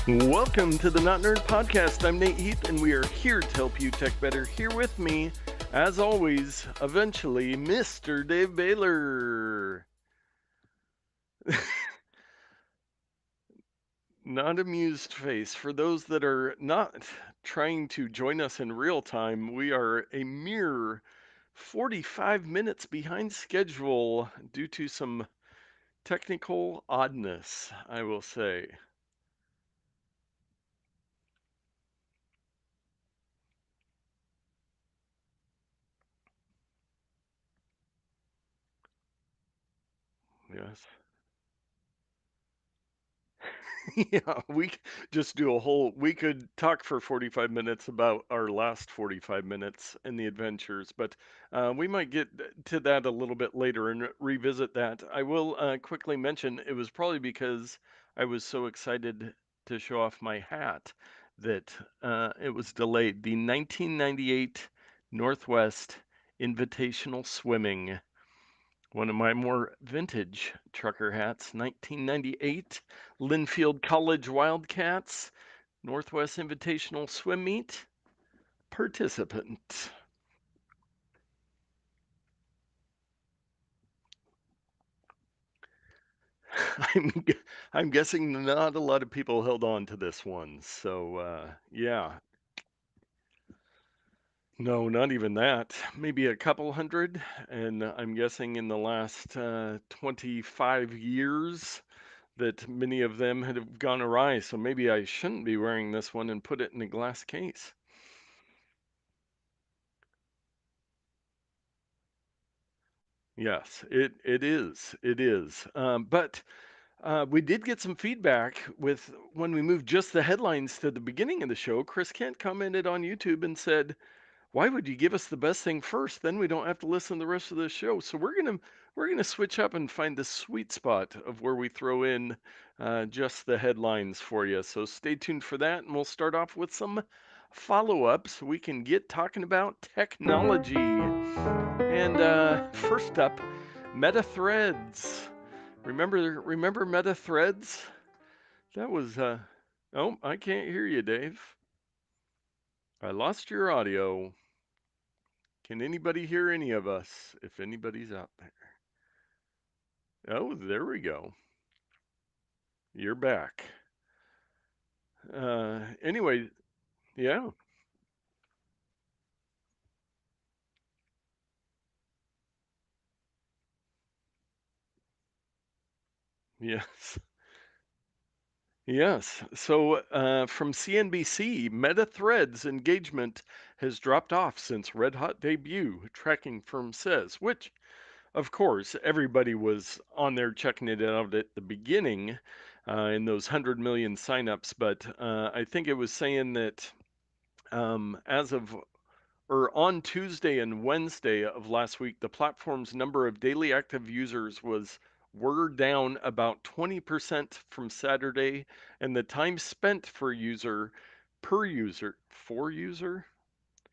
Welcome to the Not Nerd Podcast. I'm Nate Heath, and we are here to help you tech better. Here with me, as always, eventually, Mr. Dave Baylor. Not amused face. For those that are not trying to join us in real time, we are a mere 45 minutes behind schedule due to some technical oddness, I will say. Yes. Yeah, just do a we could talk for 45 minutes about our last 45 minutes and the adventures, but we might get to that a little bit later and revisit that. I will quickly mention it was probably because I was so excited to show off my hat that it was delayed. The 1998 Northwest Invitational Swimming, one of my more vintage trucker hats, 1998 Linfield College Wildcats, Northwest Invitational Swim Meet participant. I'm I'm guessing not a lot of people held on to this one. So yeah, no, not even that. Maybe a couple hundred, and I'm guessing in the last 25 years that many of them have gone awry. So maybe I shouldn't be wearing this one and put it in a glass case. Yes, it is. It is. But we did get some feedback with when we moved just the headlines to the beginning of the show. Chris Kent commented on YouTube and said, "Why would you give us the best thing first? Then we don't have to listen to the rest of the show." So we're gonna switch up and find the sweet spot of where we throw in just the headlines for you. So stay tuned for that, and we'll start off with some follow-up so we can get talking about technology. And first up, Meta Threads. Remember Meta Threads? That was oh, I can't hear you, Dave. I lost your audio. Can anybody hear any of us? If anybody's out there. Oh, there we go. You're back. Anyway, yeah. Yes. Yes. So, from CNBC, Meta Threads engagement has dropped off since Red Hot debut, tracking firm says, which, of course, everybody was on there checking it out at the beginning in those 100 million signups. But I think it was saying that as of or on Tuesday and Wednesday of last week, the platform's number of daily active users were down about 20% from Saturday, and the time spent per user,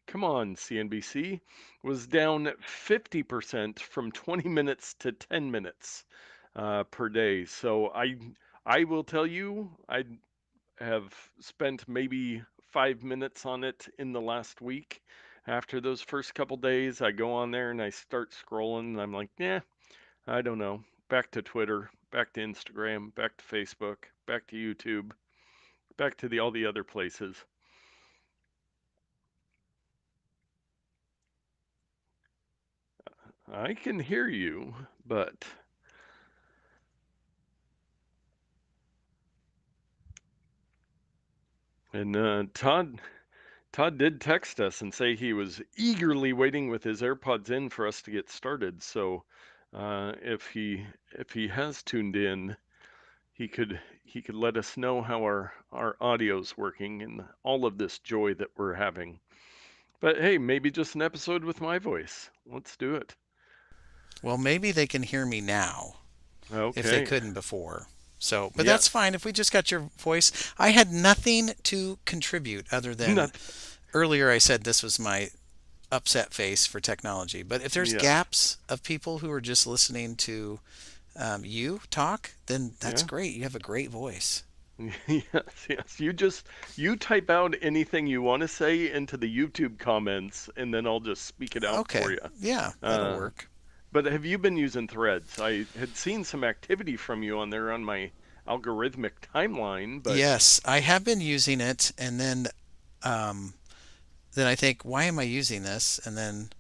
come on, CNBC, was down 50% from 20 minutes to 10 minutes per day. So I will tell you, I have spent maybe 5 minutes on it in the last week. After those first couple days, I go on there and I start scrolling, and I'm like, yeah, I don't know. Back to Twitter, back to Instagram, back to Facebook, back to YouTube, back to all the other places. I can hear you, but and Todd did text us and say he was eagerly waiting with his AirPods in for us to get started. So if he has tuned in, he could let us know how our audio's working and all of this joy that we're having. But hey, maybe just an episode with my voice. Let's do it. Well, maybe they can hear me now if they Okay. couldn't before. So, but that's Yes. fine if we just got your voice. I had nothing to contribute other than Not. earlier I said this was my upset face for technology. But if there's Yes. gaps of people who are just listening to you talk, then that's Yeah. great. You have a great voice. Yes, yes. You type out anything you want to say into the YouTube comments, and then I'll just speak it out Okay. for you. Yeah, that'll Uh, work. but have you been using Threads? I had seen some activity from you on there on my algorithmic timeline, but Yes, I have been using it, and um, then I think, why am I using this? And then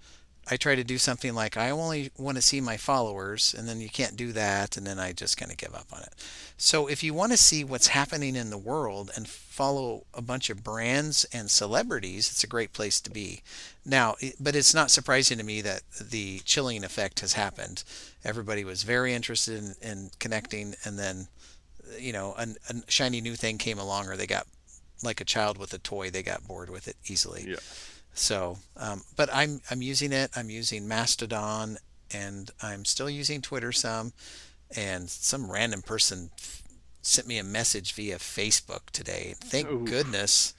I try to do something like I only want to see my followers, and then you can't do that, and then I just kind of give up on it. So if you want to see what's happening in the world and follow a bunch of brands and celebrities, it's a great place to be. Now, but it's not surprising to me that the chilling effect has happened. Everybody was very interested in connecting, and then a shiny new thing came along, or they got like a child with a toy, they got bored with it easily. yes. So, but I'm using it. I'm using Mastodon, and I'm still using Twitter some. And some random person sent me a message via Facebook today. Thank Oof. goodness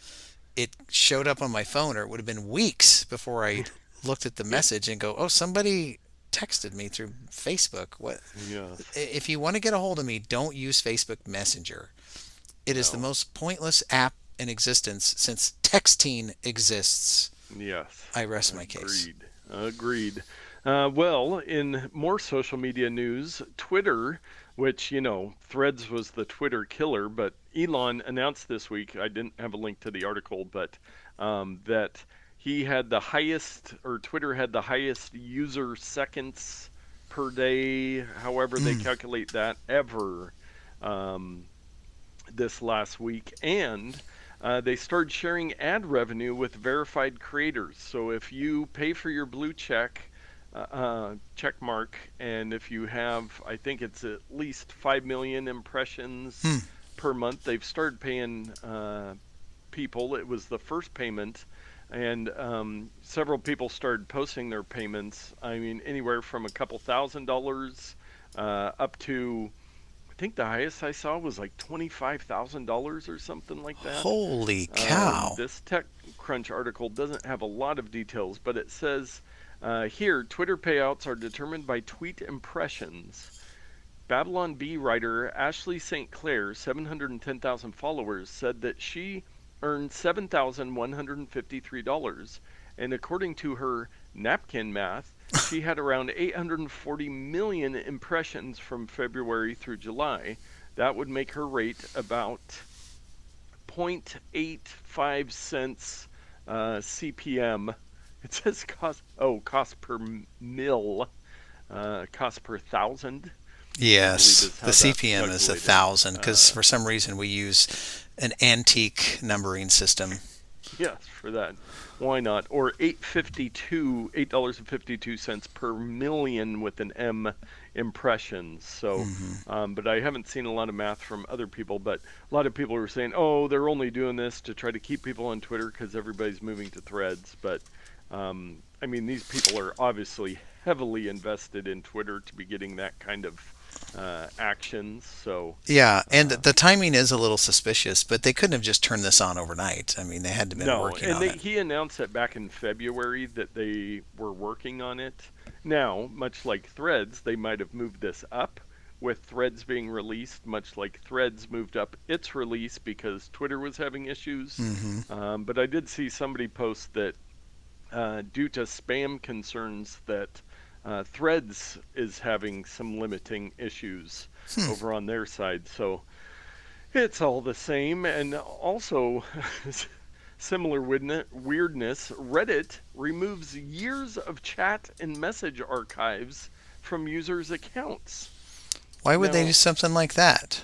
it showed up on my phone, or it would have been weeks before I looked at the Yeah. message and go, "Oh, somebody texted me through Facebook." What? Yes. If you want to get a hold of me, don't use Facebook Messenger. It is the No. most pointless app in existence since texting exists. Yes. I rest my case. Agreed. Agreed. Well, in more social media news, Twitter, which, Threads was the Twitter killer, but Elon announced this week, I didn't have a link to the article, but that he had the highest, or Twitter had the highest user seconds per day, however they Mm. calculate that, ever. Um, this last week, and they started sharing ad revenue with verified creators. So if you pay for your blue check mark, and if you have, I think it's at least 5 million impressions Hmm. per month, they've started paying people. It was the first payment. And several people started posting their payments. I mean, anywhere from a couple $1,000 up to, I think the highest I saw was like $25,000 or something like that. Holy cow. This TechCrunch article doesn't have a lot of details, but it says here Twitter payouts are determined by tweet impressions. Babylon Bee writer Ashley St. Clair, 710,000 followers, said that she earned $7,153. And according to her napkin math, she had around 840 million impressions from February through July. That would make her rate about 0.85 cents CPM. It says cost per mil, cost per thousand, I believe Yes, is the how that's CPM is a calculated. thousand because Uh, for some reason we use an antique numbering system. yes, for that. Why not? Or 852, $8.52 per million with an M impressions. So, Hmm. but I haven't seen a lot of math from other people. But a lot of people are saying, oh, they're only doing this to try to keep people on Twitter because everybody's moving to Threads. But I mean, these people are obviously heavily invested in Twitter to be getting that kind of actions. So, Yeah, and uh, the timing is a little suspicious, but they couldn't have just turned this on overnight. I mean, they had to have been no, working and on it. he announced that back in February that they were working on it. Now, much like Threads, they might have moved this up with Threads being released, much like Threads moved up its release because Twitter was having issues. Hmm. But I did see somebody post that due to spam concerns, that Threads is having some limiting issues Hmm. over on their side. So it's all the same. And also, similar weirdness, Reddit removes years of chat and message archives from users' accounts. Why would they do Now, something like that?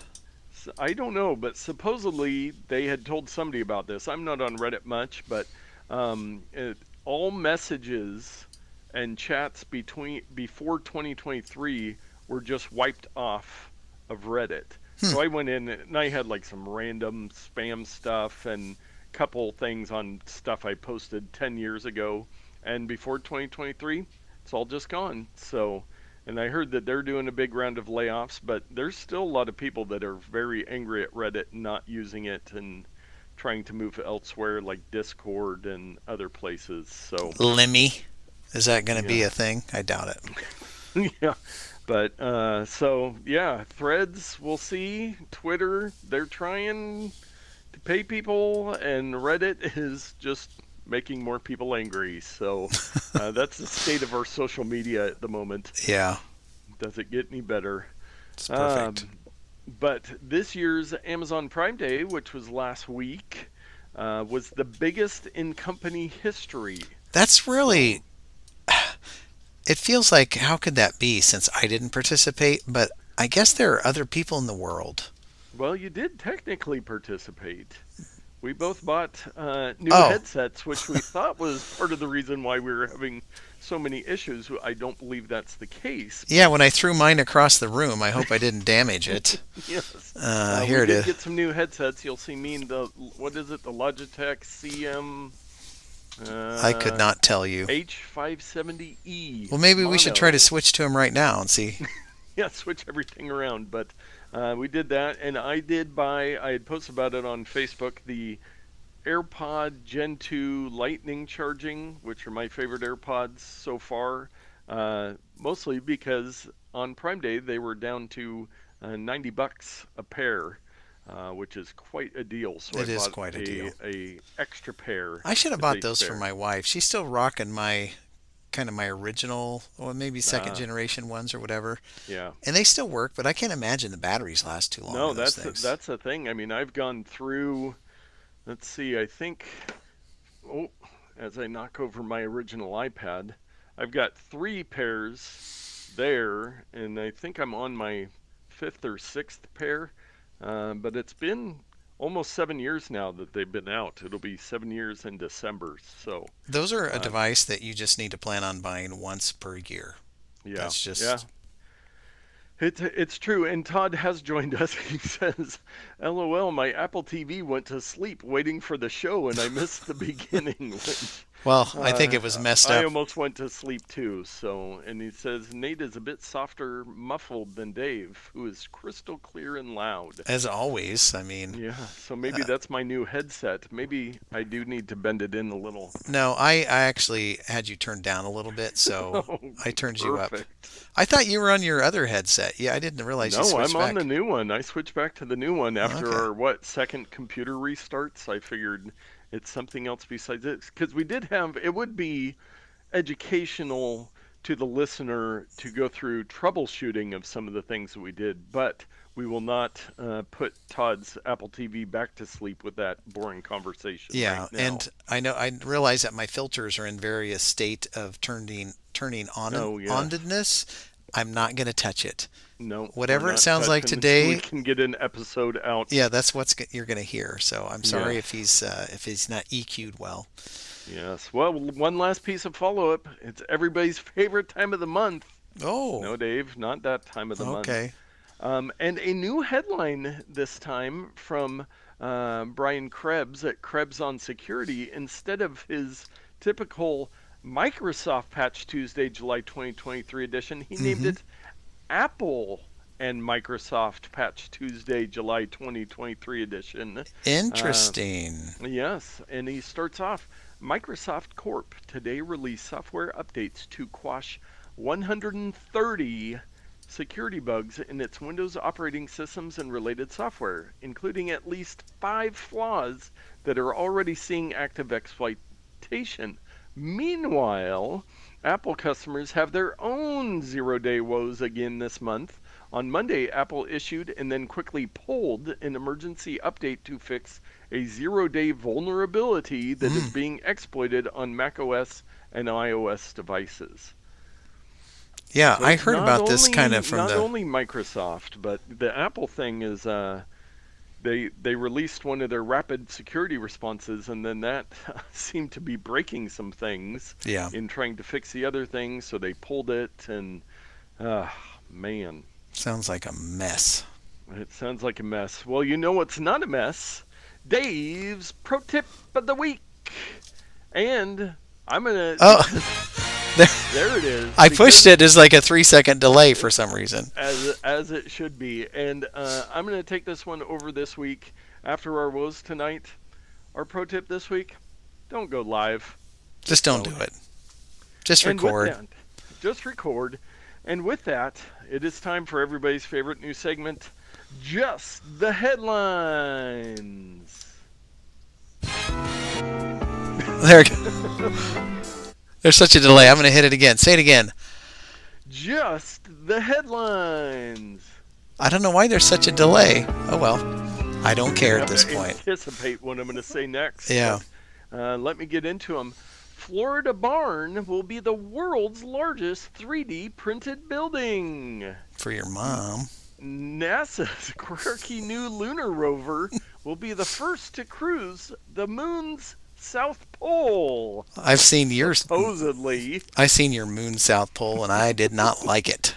I don't know, but supposedly they had told somebody about this. I'm not on Reddit much, but all messages and chats between before 2023 were just wiped off of Reddit. Hmm. So I went in and I had like some random spam stuff and couple things on stuff I posted 10 years ago, and before 2023 it's all just gone. So, and I heard that they're doing a big round of layoffs, but there's still a lot of people that are very angry at Reddit not using it and trying to move elsewhere like Discord and other places. So, Lemmy, is that going to be yeah. a thing? I doubt it. Yeah, but so yeah, Threads we'll see. Twitter they're trying to pay people, and Reddit is just making more people angry. So that's the state of our social media at the moment. Yeah, Does it get any better? it's perfect. Um, but this year's Amazon Prime Day, which was last week, was the biggest in company history. That's really, So, it feels like, how could that be since I didn't participate? But I guess there are other people in the world. well, you did technically participate. We both bought new Oh, headsets, which we thought was part of the reason why we were having so many issues. I don't believe that's the case, yeah, but when I threw mine across the room, I hope I didn't damage it. yes, Here we it did is. get some new headsets. You'll see me in the what is it? The Logitech CM I could uh, not tell you. H570E Well, maybe we should try to mono. switch to him right now and see. Yeah, switch everything around. But we did that, and I did buy. I had posted about it on Facebook. The AirPod Gen 2 Lightning charging, which are my favorite AirPods so far, mostly because on Prime Day they were down to $90 a pair, which is quite a deal. So I It is bought quite a a deal. extra pair I should have as bought a those for spare. my wife. She's still rocking my kind of my original, or maybe second Uh, generation ones or whatever. yeah. And they still work, but I can't imagine the batteries last too long No, in those things. that's the thing. I mean, I've gone through. Let's see. I think. Oh, as I knock over my original iPad, I've got three pairs there, and I think I'm on my fifth or sixth pair. But it's been almost 7 years now that they've been out. It'll be 7 years in December. So, Those are a uh, device that you just need to plan on buying once per year. yeah, That's yeah, just, it's true. And Todd has joined us. He says, "LOL, my Apple TV went to sleep waiting for the show, and I missed the beginning." Which well, I think Uh, it was messed I up almost went to sleep too. So, and he says Nate is a bit softer, muffled than Dave, who is crystal clear and loud. as always. I mean, Yeah, so maybe uh, that's my new headset. Maybe I do need to bend it in a little. no, I actually had you turned down a little bit, so Oh, I turned you up. perfect. I thought you were on your other headset. Yeah, I didn't realize you No, I'm switched on the back. new one. I switched back to the new one after Okay. our what second computer restarts. I figured it's something else besides it because we did have it would be educational to the listener to go through troubleshooting of some of the things that we did, but we will not put Todd's Apple TV back to sleep with that boring conversation right Yeah, now. and I realize that my filters are in various state of turning Oh, yes. onness. I'm not going to touch it. No, we're Whatever it not sounds like touching so we today, can get an episode out. yeah, that's you're going to hear. So I'm sorry Yes. if he's not EQ'd well. Yes. Well, one last piece of follow up. It's everybody's favorite time of the month. Oh, No, Dave, not that time of the month. okay. And a new headline this time from Brian Krebs at Krebs on Security. Instead of his typical Microsoft Patch Tuesday, July 2023 edition, he named Hmm. it Apple and Microsoft Patch Tuesday, July 2023 edition. Uh, Interesting. yes, and he starts off Microsoft Corp today released software updates to quash 130 security bugs in its Windows operating systems and related software, including at least 5 flaws that are already seeing active exploitation. Meanwhile, Apple customers have their own 0 day woes again this month. On Monday, Apple issued and then quickly pulled an emergency update to fix a 0 day vulnerability that is Mm. being exploited on macOS and iOS devices. Yeah, So I it's heard not about this kind only of from not the. only Microsoft, but the Apple thing is they released one of their rapid security responses, and then that seemed to be breaking some things Yeah, in trying to fix the other things, so they pulled it, and uh, man, sounds like a mess. it sounds like a mess. Well, you know what's not a mess? Dave's pro tip of the week, and I'm gonna Oh, because there it is I pushed because it as like a 3 second delay for some reason. as it should be. And I'm going to take this one over this week after our woes tonight. Our pro tip this week: don't go live, Just just don't do don't. it. Just And with record. that, just record. And with that, it is time for everybody's favorite new segment, Just the Headlines. There, there's such a delay. I'm going to hit it again. Say it again. Just the Headlines. I don't know why there's such a delay. Oh well. I don't You care at have this to point. anticipate what I'm going to say next, Yeah, but let me get into them. Florida Barn will be the world's largest 3D printed building. for your mom. NASA's quirky new lunar rover will be the first to cruise the moon's south pole. I've seen yours. Supposedly. I've seen your moon south pole, and I did not like it.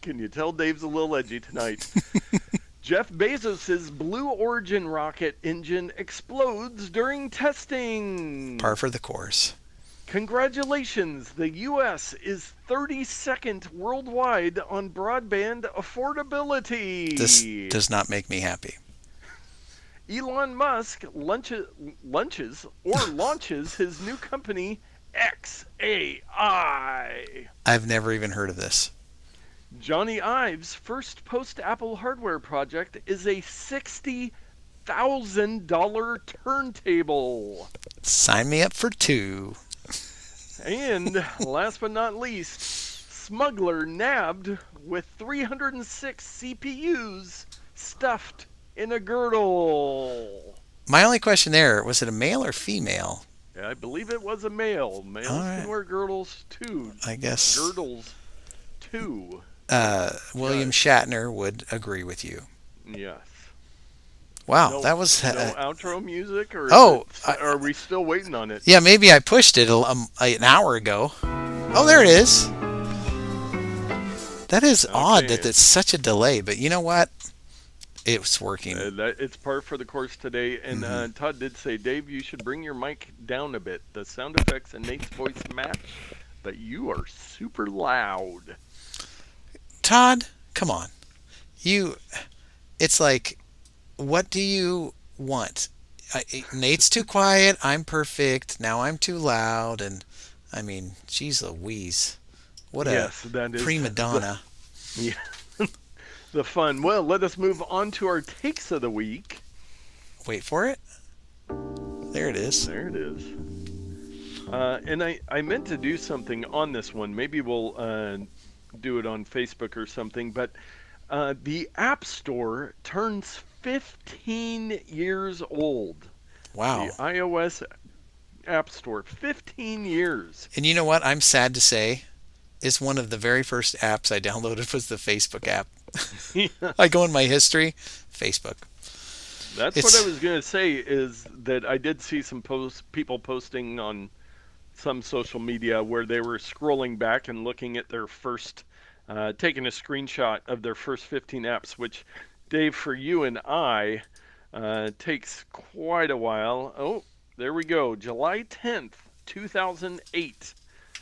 Can you tell Dave's a little edgy tonight? Jeff Bezos' Blue Origin rocket engine explodes during Par testing. for the course. Congratulations, the US is 32nd worldwide on broadband This affordability. does not make me happy. Elon Musk launches his new company XAI. I've never even heard of this. Johnny Ives' first post-Apple hardware project is a $60,000 turntable. Sign me up for two. And last but not least, smuggler nabbed with 306 CPUs stuffed in a girdle. My only question there was it a male or female? I believe it was a male. All Males can right. wear girdles too. I guess Girdles too. William Yes. Shatner would agree with you. Yes. Wow, No, that was. no outro music, or is Oh, it? Are we still waiting on it? yeah, maybe I pushed it an hour ago. Oh, there it is. That is odd that Okay. it's such a delay, but you know what? It's working. It's par for the course today. And Hmm. Todd did say, Dave, you should bring your mic down a bit. The sound effects and Nate's voice match, but you are super loud. Todd, come on. You, it's like, what do you want? Nate's too quiet. I'm perfect. Now I'm too loud. And I mean, geez Louise. What a Yes, that is prima the donna. yeah, the fun. Well, let us move on to our takes of the week. Wait for it. There it is. There it is. And I meant to do something on this one. Maybe we'll do it on Facebook or something. But the App Store turns 15 years old. The Wow. iOS App Store, 15 years. And you know what? I'm sad to say is one of the very first apps I downloaded was the Facebook app. I go in my history, Facebook. That's what I It's was going to say is that I did see some people posting on some social media where they were scrolling back and looking at their first, taking a screenshot of their first 15 apps, which, Dave, for you and I, takes quite a while. Oh, there we go. July 10th, 2008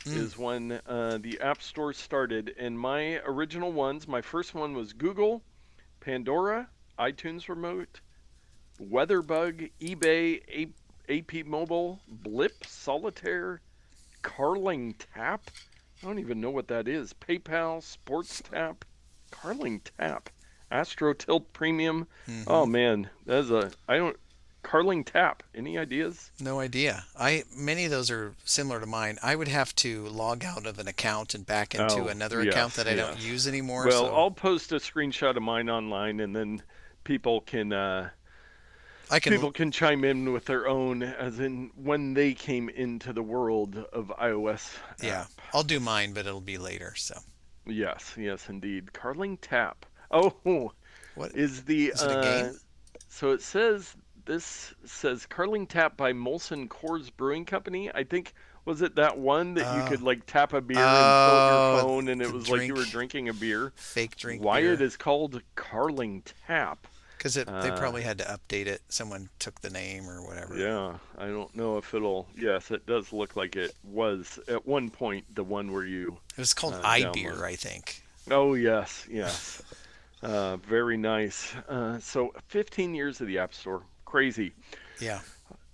mm, is when the App Store started. And my original ones, my first one was Google, Pandora, iTunes Remote, WeatherBug, eBay, AP Mobile, Blip, Solitaire, Carling Tap. I don't even know what that is. PayPal, Sports Tap, Carling Tap, AstroTilt Premium. hmm Oh man, that's a I don't Carling Tap. Any ideas? no idea. I many of those are similar to mine. I would have to log out of an account and back into Oh, another account yes, that I don't yes. use anymore. Well, So I'll post a screenshot of mine online, and then people can I can, people can chime in with their own, as in when they came into the world of iOS yeah, app. I'll do mine, but it'll be later. So Yes, yes, indeed. Carling Tap. Oh, what is the is it a game? so it says this says Carling Tap by Molson Coors Brewing Company. I think was it that one that you Uh, could like tap a beer and pull up your oh, phone and it the was like you were drink, drinking a beer. fake drink Why it beer. is called Carling Tap? Because they Uh, probably had to update it. Someone took the name or whatever. yeah, I don't know if it'll. Yes, it does look like it was at one point the one where you It was called download. iBeer, I think. Oh yes, yes. Very nice. So 15 years of the App Store, crazy. Yeah.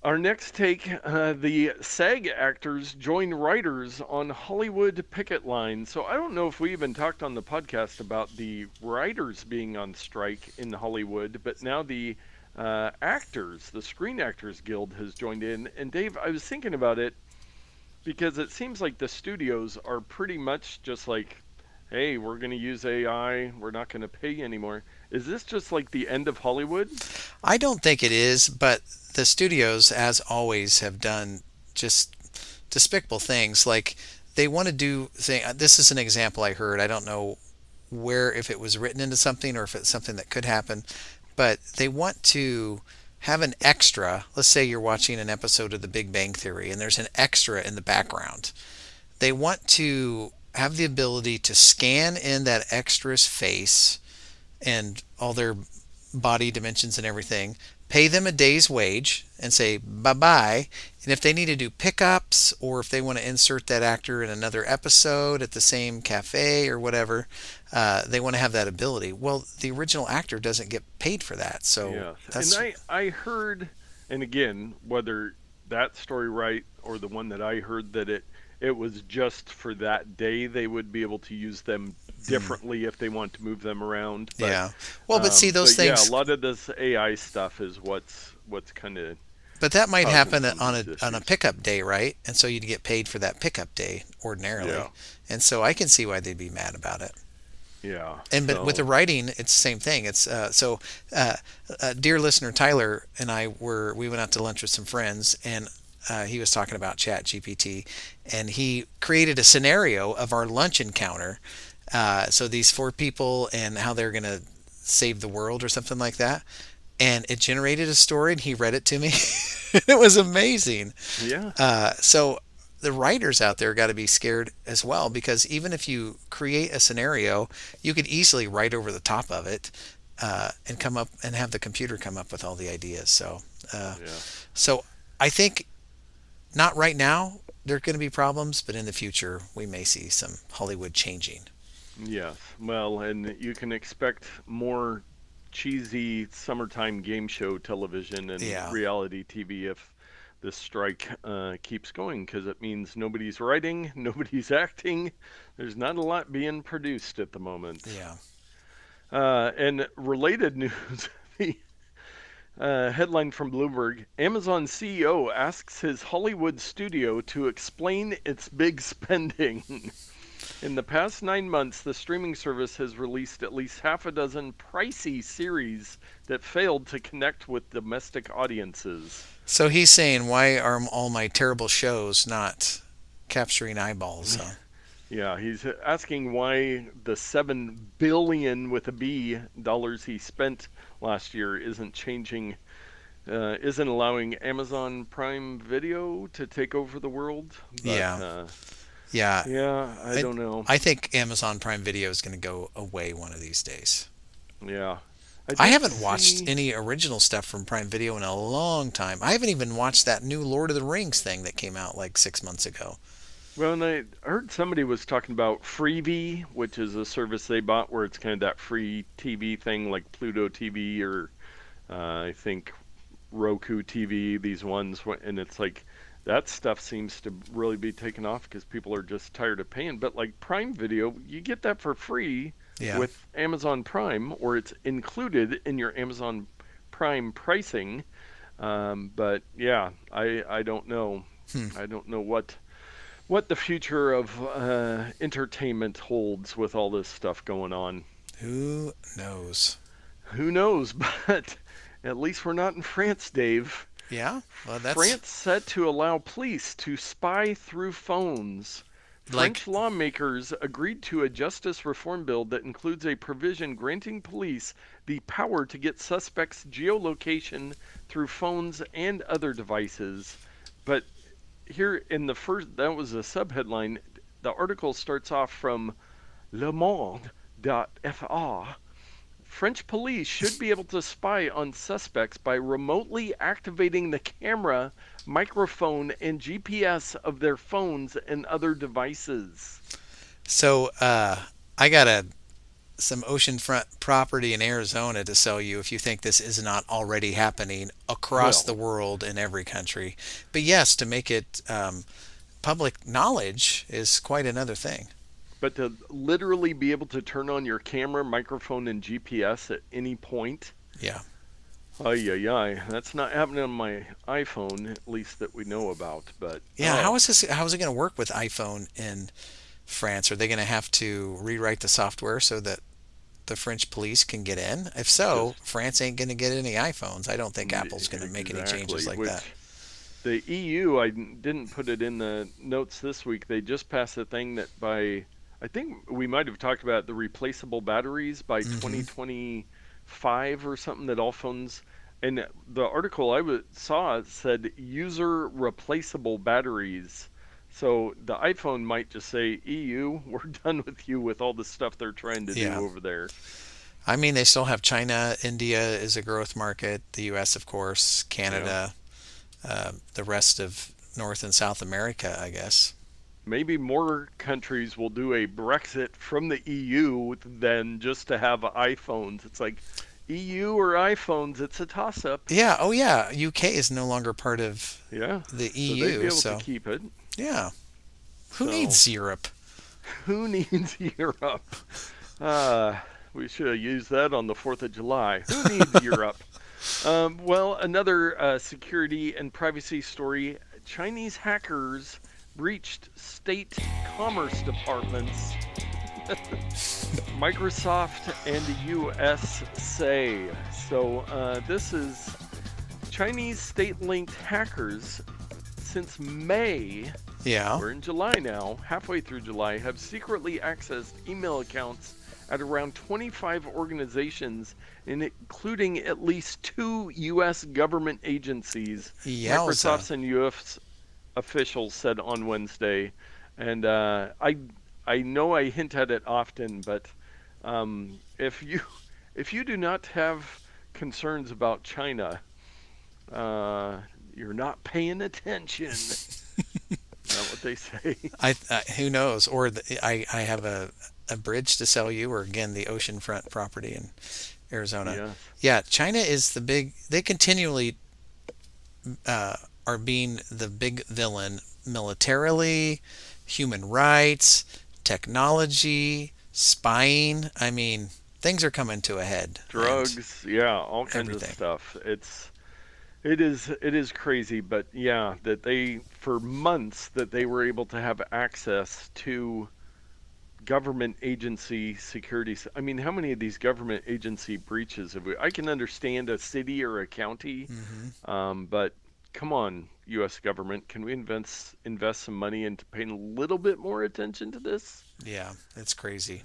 Our next take, the SAG actors join writers on Hollywood picket line. So I don't know if we even talked on the podcast about the writers being on strike in Hollywood, but now the actors, the Screen Actors Guild has joined in. And Dave, I was thinking about it because it seems like the studios are pretty much just like, hey, we're going to use AI, we're not going to pay you anymore. Is this just like the end of Hollywood? I don't think it is, but the studios, as always, have done just despicable things. Like they want to do thing. This is an example I heard. I don't know where if it was written into something or if it's something that could happen, but they want to have an extra. Let's say you're watching an episode of The Big Bang Theory and there's an extra in the background. They want to have the ability to scan in that extra's face and all their body dimensions and everything, pay them a day's wage and say bye bye. And if they need to do pickups or if they want to insert that actor in another episode at the same cafe or whatever, they want to have that ability. Well, the original actor doesn't get paid for that. So Yes. And that's, I heard, and again, whether that story right or the one that I heard that it was just for that day they would be able to use them mm, differently if they want to move them around. yeah. Well, but see, those But yeah, a things, lot of this AI stuff is what's kind of but that might causing happen some of on these a issues. pickup day, right? And so you'd get paid for that pickup day ordinarily. Yeah. And so I can see why they'd be mad about it. Yeah. And but with the So writing, it's the same thing. It's uh, dear listener Tyler and I we went out to lunch with some friends, and he was talking about Chat GPT, and he created a scenario of our lunch encounter. So these four people and how they're gonna save the world or something like that, and it generated a story, and he read it to me. It was amazing. yeah. So the writers out there got to be scared as well, because even if you create a scenario, you could easily write over the top of it and come up and have the computer come up with all the ideas. Uh, Yeah. so I think not right now there are going to be problems, but in the future we may see some Hollywood changing. Yes. Well, and you can expect more cheesy summertime game show television and Yeah, reality TV if this strike keeps going, because it means nobody's writing, nobody's acting. There's not a lot being produced at the moment. yeah. And related news, the headline from Bloomberg: Amazon CEO asks his Hollywood studio to explain its big spending. In the past 9 months, the streaming service has released at least half a dozen pricey series that failed to connect with domestic audiences. So he's saying, why are all my terrible shows not capturing eyeballs? Huh? Yeah, he's asking why the 7 billion with a B dollars he spent last year isn't changing, isn't allowing Amazon Prime Video to take over the world. But Yeah, yeah. yeah, I I, don't know. I think Amazon Prime Video is going to go away one of these days. Yeah, I I did haven't watched see. any original stuff from Prime Video in a long time. I haven't even watched that new Lord of the Rings thing that came out like 6 months ago. Well, and I heard somebody was talking about Freevee, which is a service they bought where it's kind of that free TV thing like Pluto TV or I think Roku TV, these ones, and it's like that stuff seems to really be taking off because people are just tired of paying. But like Prime Video, you get that for free Yeah. with Amazon Prime, or it's included in your Amazon Prime pricing. But yeah, I don't know. Hmm. I don't know what the future of entertainment holds with all this stuff going on. Who knows? Who knows? But at least we're not in France, Dave. Yeah. Well, that's France set to allow police to spy through phones. like, French lawmakers agreed to a justice reform bill that includes a provision granting police the power to get suspects' geolocation through phones and other devices. But here in the first, that was a subheadline. The article starts off from Le Monde.fr. French police should be able to spy on suspects by remotely activating the camera, microphone, and GPS of their phones and other devices. so. I got a some oceanfront property in Arizona to sell you if you think this is not already happening across the Well, world in every country. But yes, to make it public knowledge is quite another thing. but to literally be able to turn on your camera, microphone, and GPS at any point, Yeah. ay, ay, ay, that's not happening on my iPhone, at least that we know about. But, Yeah, how is this? How is it going to work with iPhone in France? Are they going to have to rewrite the software so that the French police can get in? If so, just France ain't going to get any iPhones. I don't think Apple's going to make any changes exactly, like that. which the EU, didn't put it in the notes this week. They just passed a thing that I think we might have talked about the replaceable batteries by Hmm. 2025 or something that all phones. And the article saw said user replaceable batteries. So the iPhone might just say, EU, we're done with you with all the stuff they're trying to do Yeah. over there. I mean, they still have China. India is a growth market. The U.S., of course, Yeah. Canada, the rest of North and South America, I guess. Maybe more countries will do a Brexit from the EU than just to have iPhones. It's like EU or iPhones, it's a toss up. Yeah. Oh, yeah. UK is no longer part of Yeah. the So they'd be EU. able to So, keep it. yeah. Who So needs Europe? who needs Europe? Uh, we should have used that on the 4th of July. Who needs Europe? Well, another security and privacy story. Chinese hackers breached state commerce departments. Microsoft and the US say. So this is Chinese state-linked hackers since May. Yeah. We're in July now, halfway through July, have secretly accessed email accounts at around 25 organizations, including at least two U.S. government agencies, Yowza. Microsoft's and U.S. officials said on Wednesday. And I know I hint at it often, but if you if you do not have concerns about China, uh, you're not paying attention. Is that what they say? Who knows? Or I have a bridge to sell you, or again the oceanfront property in Arizona. Yes. Yeah, China is the big. They continually uh, are being the big villain militarily, human rights, technology, spying. I mean, things are coming to a head, and Drugs, yeah, all kinds of everything. stuff. It is crazy, but yeah, that they for months that they were able to have access to government agency security. I mean, how many of these government agency breaches have we? I can understand a city or a county, Hmm. but come on, U.S. government, can we invest some money into paying a little bit more attention to this? Yeah, it's crazy,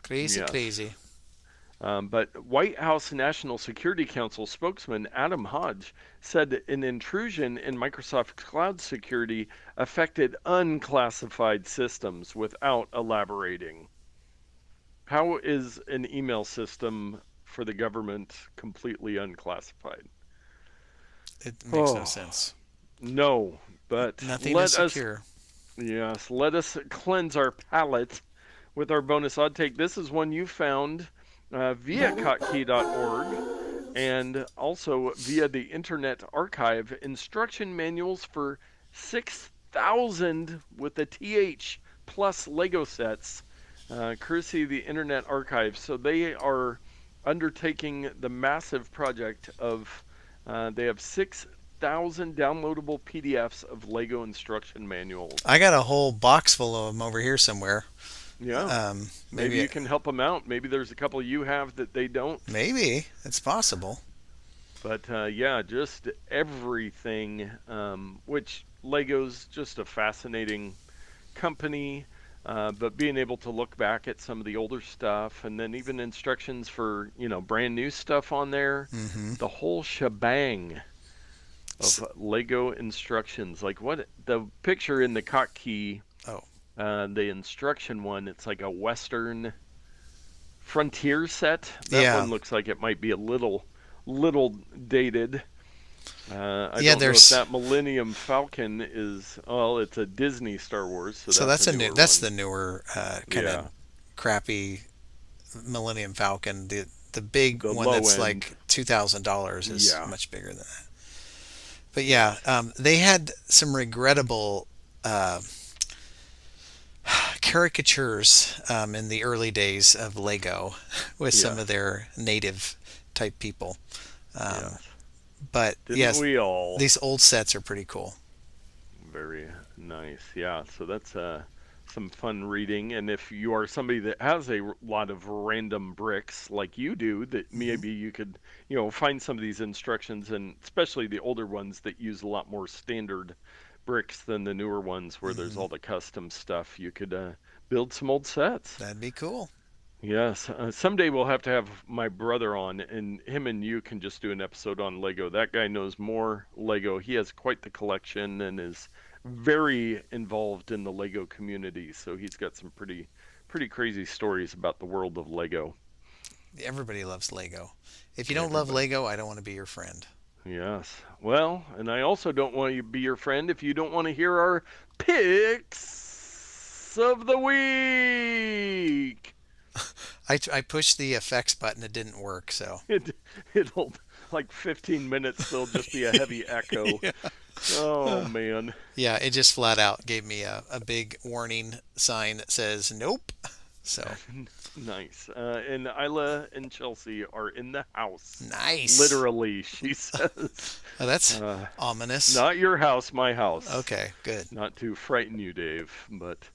crazy, Yes. crazy. But White House National Security Council spokesman Adam Hodge said an intrusion in Microsoft Cloud security affected unclassified systems without elaborating. How is an email system for the government completely unclassified? It makes no Oh, sense. no. But Nothing is secure. let us cleanse our palate with our bonus odd take. This is one you found via kotkey.org and also via the Internet Archive instruction manuals for 6,000 with the TH plus Lego sets, courtesy of the Internet Archive. So they are undertaking the massive project of, they have 6,000 downloadable PDFs of Lego instruction manuals. I got a whole box full of them over here somewhere. Yeah, maybe Maybe, you can help them out. Maybe there's a couple you have that they don't. maybe it's possible. But yeah, just everything, which Lego's just a fascinating company. But being able to look back at some of the older stuff and then even instructions for, brand new stuff on there, Hmm. the whole shebang of Lego instructions. Like what the picture in the Kotkey, Oh, the instruction one, it's like a Western Frontier set. That yeah, one looks like it might be a little dated. I yeah. don't know if There's that Millennium Falcon is. Well, it's a Disney Star Wars, so so that's a that's a new newer that's one. the newer kind of Yeah, crappy Millennium Falcon. The big The one low that's end. like $2,000 is Yeah. much bigger than that. But yeah, they had some regrettable uh, caricatures in the early days of Lego with some Yes. of their native type people. Um, Yes. but Didn't yes, we all? these old sets are pretty cool. Very nice. Yeah. So that's some fun reading. And if you are somebody that has lot of random bricks like you do, that Hmm. maybe you could, find some of these instructions, and especially the older ones that use a lot more standard bricks than the newer ones where there's Hmm. all the custom stuff. You could build some old sets. That'd be cool. Yes, someday we'll have to have my brother on, and him and you can just do an episode on Lego. That guy knows more Lego. He has quite the collection and is very involved in the Lego community. So he's got some pretty crazy stories about the world of Lego. Everybody loves Lego. If you don't love Everybody. Lego, I don't want to be your friend. Yes. Well, and I also don't want to be your friend if you don't want to hear our picks of the week. I pushed the effects button, it didn't work, so. It it'll like 15 minutes there'll just be a heavy echo. Yeah. Oh man. Yeah, it just flat out gave me a big warning sign that says nope. So Nice. And Isla and Chelsea are in the house. nice. Literally, she says. Oh, that's Uh, ominous. Not your house, my house. Okay, good. Not to frighten you, Dave, but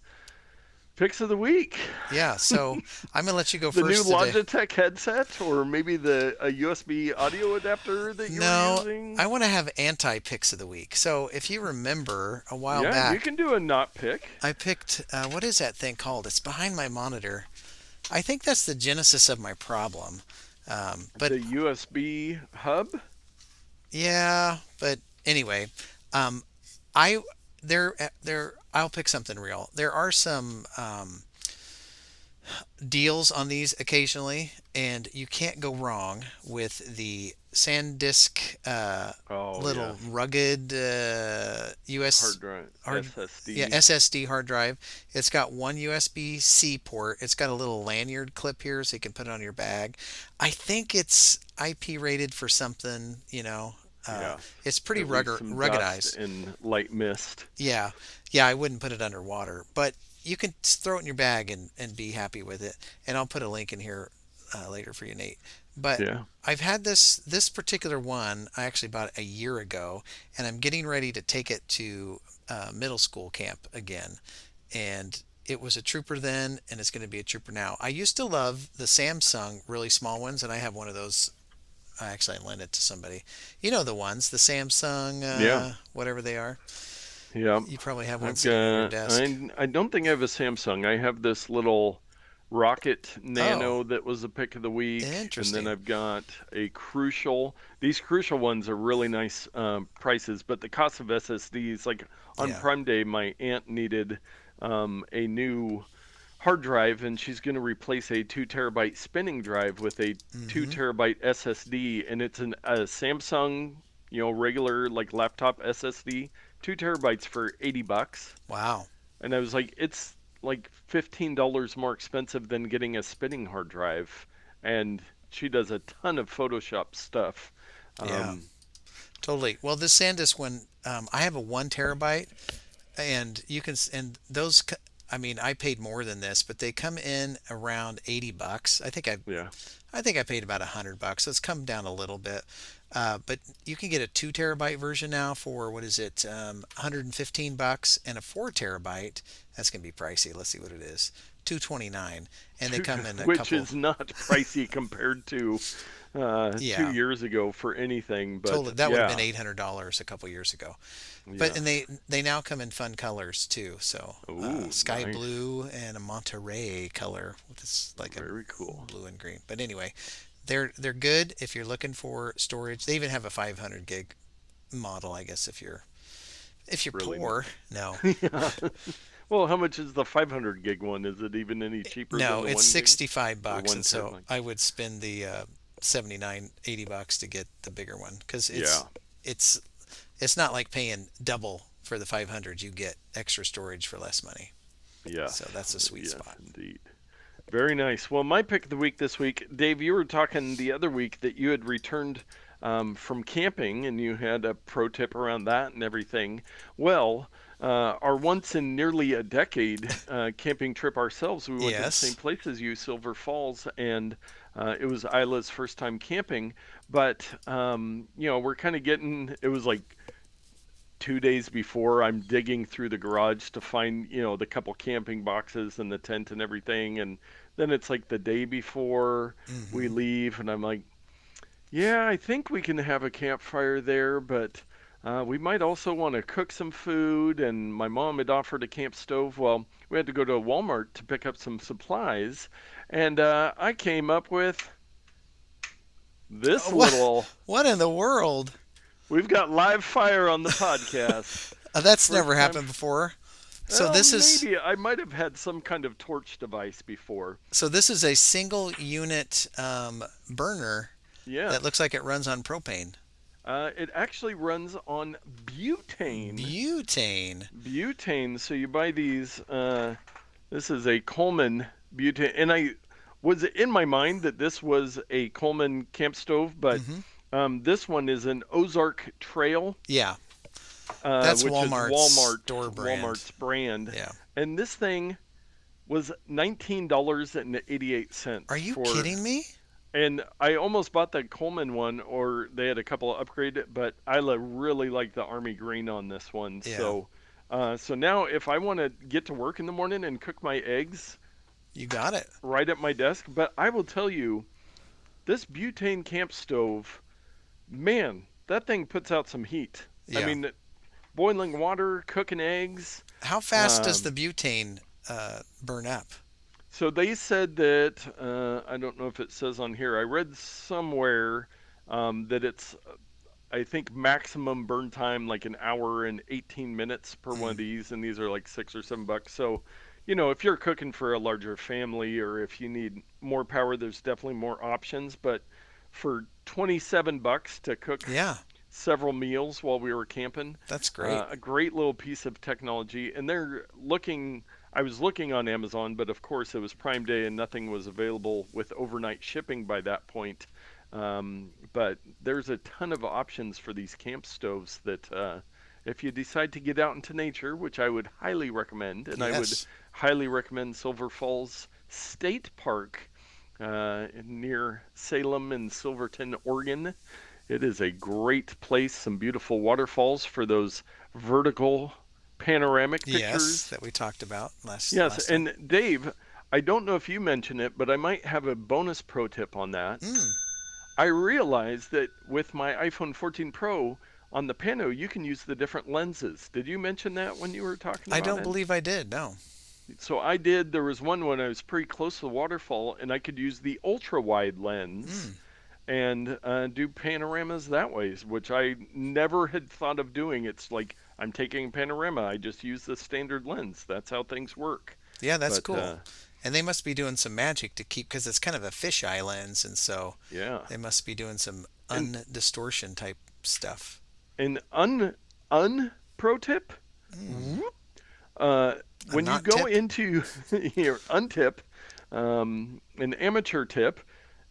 picks of the week. Yeah, so I'm gonna let you go The new first today. Logitech headset, or maybe the a USB audio adapter that you were No, using. I want to have anti picks of the week. So if you remember a while Yeah, you back, can do a not pick. I picked what is that thing called? It's behind my monitor. I think that's the genesis of my problem. But The USB hub. yeah, but anyway, um, I there I'll pick something real. There are some deals on these occasionally, and you can't go wrong with the SanDisk Oh little yes, rugged hard US drive, hard yeah SSD. SSD hard drive. It's got one USB-C port. It's got a little lanyard clip here so you can put it on your bag. I think it's IP rated for something, you know. Uh, Yeah, it's pretty at least some dust ruggedized. and light mist. Yeah, yeah, I wouldn't put it underwater, but you can throw it in your bag and be happy with it. And I'll put a link in here later for you, Nate. But Yeah. I've had this particular one. I actually bought it a year ago, and I'm getting ready to take it to middle school camp again. And it was a trooper then, and it's going to be a trooper now. I used to love the Samsung really small ones, and I have one of those. I lent it to somebody. You know the ones, the Samsung, Yeah. whatever they are. Yeah. You probably have one I've sitting on your got. desk. I don't think I have a Samsung. I have this little Rocket Oh, Nano that was a pick of the week, and then interesting. I've got a Crucial. These Crucial ones are really nice prices, but the cost of SSDs, like on Yeah. Prime Day, my aunt needed a new hard drive, and she's going to replace a 2 terabyte spinning drive with a two Mm-hmm. terabyte SSD, and it's a Samsung, regular like laptop SSD, 2 terabytes for $80. Wow. And I was like, it's like $15 more expensive than getting a spinning hard drive. And she does a ton of Photoshop stuff. Yeah. Um, Totally. Well, this SanDisk one, I have a 1 terabyte, and you can, and those, I mean, I paid more than this, but they come in around $80. yeah, I think I paid about $100. So it's come down a little bit. But you can get a 2 terabyte version now for what is it, $115, and a 4 terabyte. That's gonna be pricey. Let's see what it is. 229, and they two, come in a which couple. is not pricey compared to two Yeah, years ago for anything. But totally. That would have been yeah, $800 a couple years ago. But and yes. they now come in fun colors too. So Ooh, sky nice. blue and a Monterey color, with this like a Very cool. blue and green. But anyway, they're good if you're looking for storage. They even have a 500 gig model, I guess, if you're Really poor. No, nice. Yeah. Well, how much is the 500 gig one? Is it even any cheaper than no, the it's 1 gig 65 or bucks, one and so terabyte? I would spend the 79, $80 to get the bigger one because Yeah. it's it's not like paying double for the 500. You get extra storage for less money. Yes. So that's a sweet Yes, spot. indeed. Very nice. Well, my pick of the week this week, Dave, you were talking the other week that you had returned from camping and you had a pro tip around that and everything. Well, our once in nearly a decade camping trip ourselves, we went to the same Yes. place as you, Silver Falls, and it was Isla's first time camping. But, we're kind of getting, it was like 2 days before I'm digging through the garage to find, the couple camping boxes and the tent and everything. And then it's like the day before we Hmm. leave, and I'm like, yeah, I think we can have a campfire there, but we might also want to cook some food. And my mom had offered a camp stove. Well, we had to go to Walmart to pick up some supplies. And I came up with this What? little, What in the world? we've got live fire on the podcast. That's never First time. happened before. So Well, this is maybe I might have had some kind of torch device before. so this is a single unit burner Yeah. that looks like it runs on propane. It actually runs on butane. Butane. Butane. So you buy these. This is a Coleman butane, and I was in my mind that this was a Coleman camp stove, but Hmm. this one is an Ozark Trail, Yeah, that's which is Walmart's store brand. Walmart's brand, Yeah. and this thing was $19.88 Are you for. kidding me? And I almost bought the Coleman one, or they had a couple of upgrade, but Isla really liked the Army Green on this one. Yeah, So now if I want to get to work in the morning and cook my eggs you got it. right at my desk, but I will tell you, this butane camp stove, man, that thing puts out some heat. I Yeah. mean, boiling water, cooking eggs. How fast does the Um, butane burn up? so they said that, I don't know if it says on here, I read somewhere that it's I think maximum burn time like an hour and 18 minutes per one Mm. of these, and these are like $6 or $7. So, if you're cooking for a larger family or if you need more power, there's definitely more options. But for $27 to cook Yeah, several meals while we were camping, that's great. a great little piece of technology. And they're looking. I was looking on Amazon, but of course it was Prime Day and nothing was available with overnight shipping by that point. But there's a ton of options for these camp stoves that, if you decide to get out into nature, which I would highly recommend, and I would Yes. highly recommend Silver Falls State Park near Salem and Silverton, Oregon. It is a great place, some beautiful waterfalls for those vertical panoramic Yes, pictures. that we talked about Yes, last time. and Dave, I don't know if you mentioned it, but I might have a bonus pro tip on that. Mm. I realized that with my iPhone 14 Pro on the Pano, you can use the different lenses. Did you mention that when you were talking I about don't it? believe I did. No. So I did. There was one when I was pretty close to the waterfall, and I could use the ultra wide lens Mm. and do panoramas that way, which I never had thought of doing. It's like I'm taking a panorama. I just use the standard lens. That's how things work. Yeah, that's But cool. And they must be doing some magic to keep because it's kind of a fisheye lens, and so yeah, they must be doing some and undistortion type stuff. an un pro tip. Mm. Uh, A when you not go tip. into your untip, an amateur tip,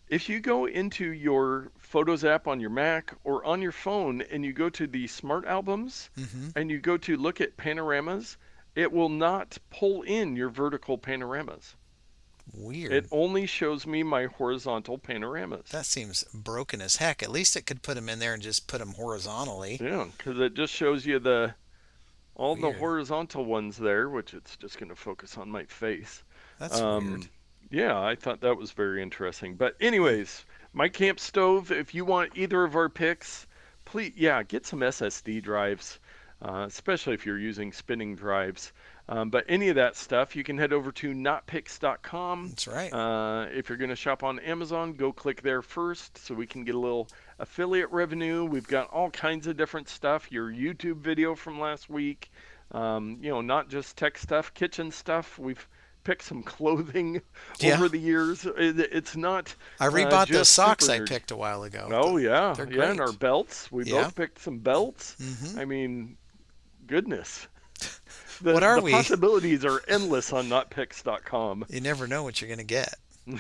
if you go into your Photos app on your Mac or on your phone and you go to the Smart Albums Hmm. and you go to look at panoramas, it will not pull in your vertical panoramas. It Weird. only shows me my horizontal panoramas. That seems broken as heck. At least it could put them in there and just put them horizontally. Yeah, because it just shows you the all the Weird. horizontal ones there, which it's just going to focus on my face. That's weird. Um, yeah, I thought that was very interesting. But anyways, my camp stove. If you want either of our picks, please, yeah, get some SSD drives, especially if you're using spinning drives. But any of that stuff, you can head over to notpicks.com. That's right. If you're going to shop on Amazon, go click there first so we can get a little affiliate revenue. We've got all kinds of different stuff. Your YouTube video from last week, not just tech stuff, kitchen stuff. We've picked some clothing Yeah. over the years. It's not I rebought those just socks super I nerd. picked a while ago. Oh yeah, They're yeah, and our great. belts. We Yeah. both picked some belts. Hmm. I mean, goodness. What are The we? possibilities are endless on notpicks.com. You never know what you're going to get.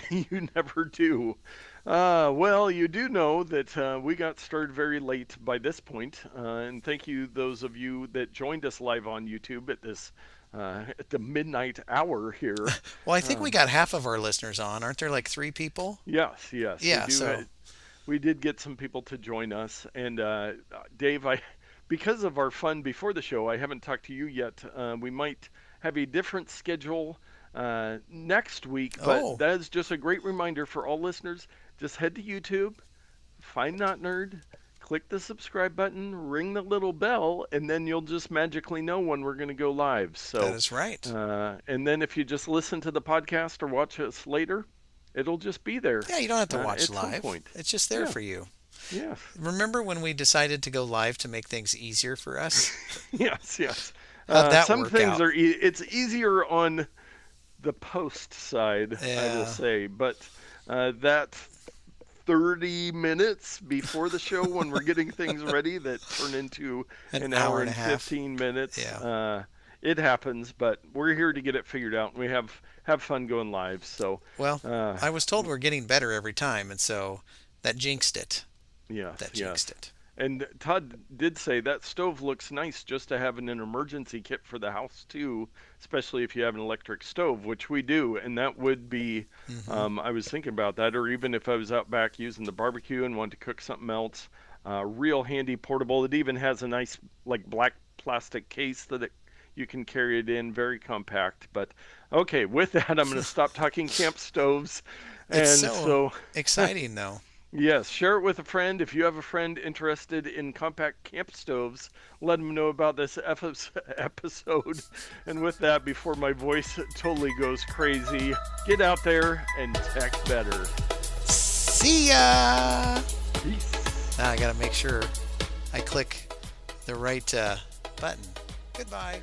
You never do. Well, you do know that we got started very late by this point, and thank you those of you that joined us live on YouTube at the midnight hour here. Well, I think we Um, got half of our listeners on. Aren't there like 3 people? yes, yes, we Yeah, do. so We did get some people to join us, and Dave, I because of our fun before the show, I haven't talked to you yet. We might have a different schedule next week, but oh, that is just a great reminder for all listeners. Just head to YouTube, find Not Nerd, click the subscribe button, ring the little bell, and then you'll just magically know when we're going to go live. that So, is right. and then if you just listen to the podcast or watch us later, it'll just be there Yeah, you don't have to watch at some live. point. It's just there Yeah, for you. yes, Remember when we decided to go live to make things easier for us? yes, yes. How'd that Some work things out? are, it's easier on the post side, I will Yeah, say, but that 30 minutes before the show when we're getting things ready that turn into an an hour hour and a and half. 15 minutes. Yeah. It happens, but we're here to get it figured out, and we have fun going live. So, Well, uh, I was told we're getting better every time, and so that jinxed it. yes, That jinxed yes. it. And Todd did say that stove looks nice just to have in an emergency kit for the house too, especially if you have an electric stove, which we do. And that would be, Hmm. I was thinking about that, or even if I was out back using the barbecue and wanted to cook something else, real handy portable. It even has a nice like black plastic case you can carry it in, very compact. But okay, with that, I'm going to stop talking camp stoves. It's And so so exciting, though. yes, share it with a friend. If you have a friend interested in compact camp stoves, let them know about this episode. And with that, before my voice totally goes crazy, get out there and tech better. See ya! Peace. Now I gotta make sure I click the right button. Goodbye.